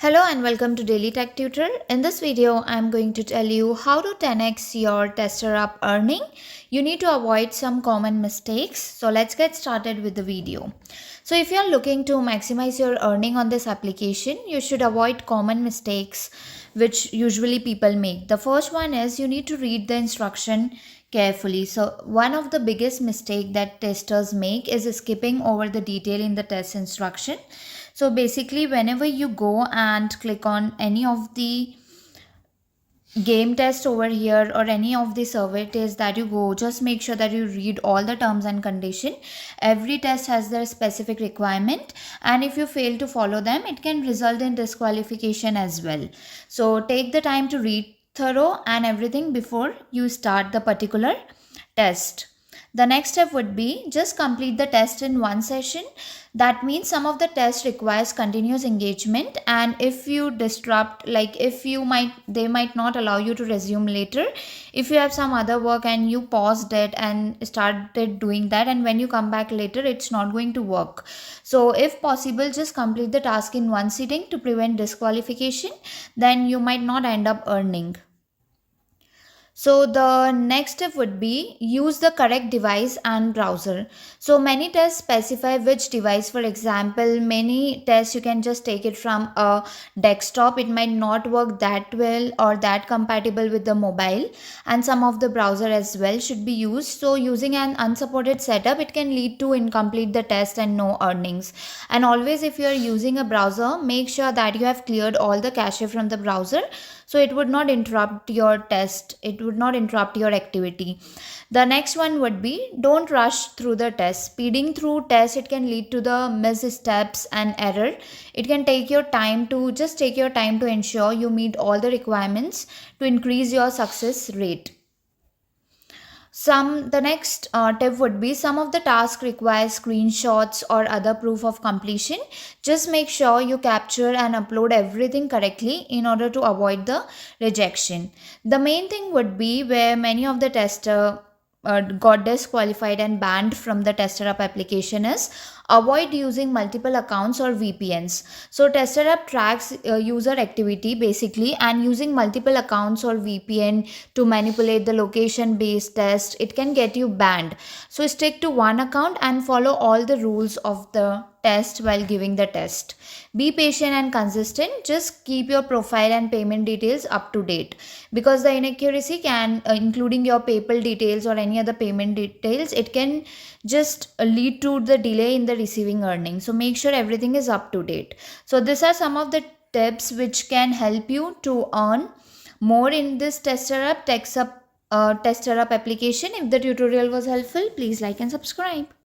Hello and welcome to Daily Tech Tutor. In this video, I'm going to tell you how to 10x your Testerup earning. You need to avoid some common mistakes. So let's get started with the video. So if you're looking to maximize your earning on this application, you should avoid common mistakes which usually people make. The first one is you need to read the instruction carefully. So one of the biggest mistake that testers make is skipping over the detail in the test instruction. So basically whenever you go and click on any of the game test over here or any of the survey test that you go, just make sure that you read all the terms and condition. Every test has their specific requirement, and if you fail to follow them, it can result in disqualification as well. So take the time to read thorough and everything before you start the particular test. The next step would be just complete the test in one session. That means some of the test requires continuous engagement, and if you disrupt, like if you might, they might not allow you to resume later. If you have some other work and you paused it and started doing that, and when you come back later, it's not going to work. So if possible, just complete the task in one sitting to prevent disqualification. Then you might not end up earning. So the next step would be use the correct device and browser. So many tests specify which device. For example, many tests you can just take it from a desktop. It might not work that well or that compatible with the mobile, and some of the browser as well should be used. So using an unsupported setup, it can lead to incomplete the test and no earnings. And always if you are using a browser, make sure that you have cleared all the cache from the browser, so it would not interrupt your test, it would not interrupt your activity. The next one would be don't rush through the test. Speeding through test, it can lead to the missteps and error. It can take your time to ensure you meet all the requirements to increase your success rate. The next tip would be some of the tasks require screenshots or other proof of completion. Just make sure you capture and upload everything correctly in order to avoid the rejection. The main thing would be where many of the tester got disqualified and banned from the Testerup application is avoid using multiple accounts or VPNs. So Testerup tracks user activity basically, and using multiple accounts or VPN to manipulate the location based test, it can get you banned. So stick to one account and follow all the rules of the test while giving the test. Be patient and consistent. Just keep your profile and payment details up to date, because the inaccuracy can including your PayPal details or any other payment details, it can just lead to the delay in the receiving earnings. So make sure everything is up to date. So these are some of the tips which can help you to earn more in this Testerup application. If the tutorial was helpful, please like and subscribe.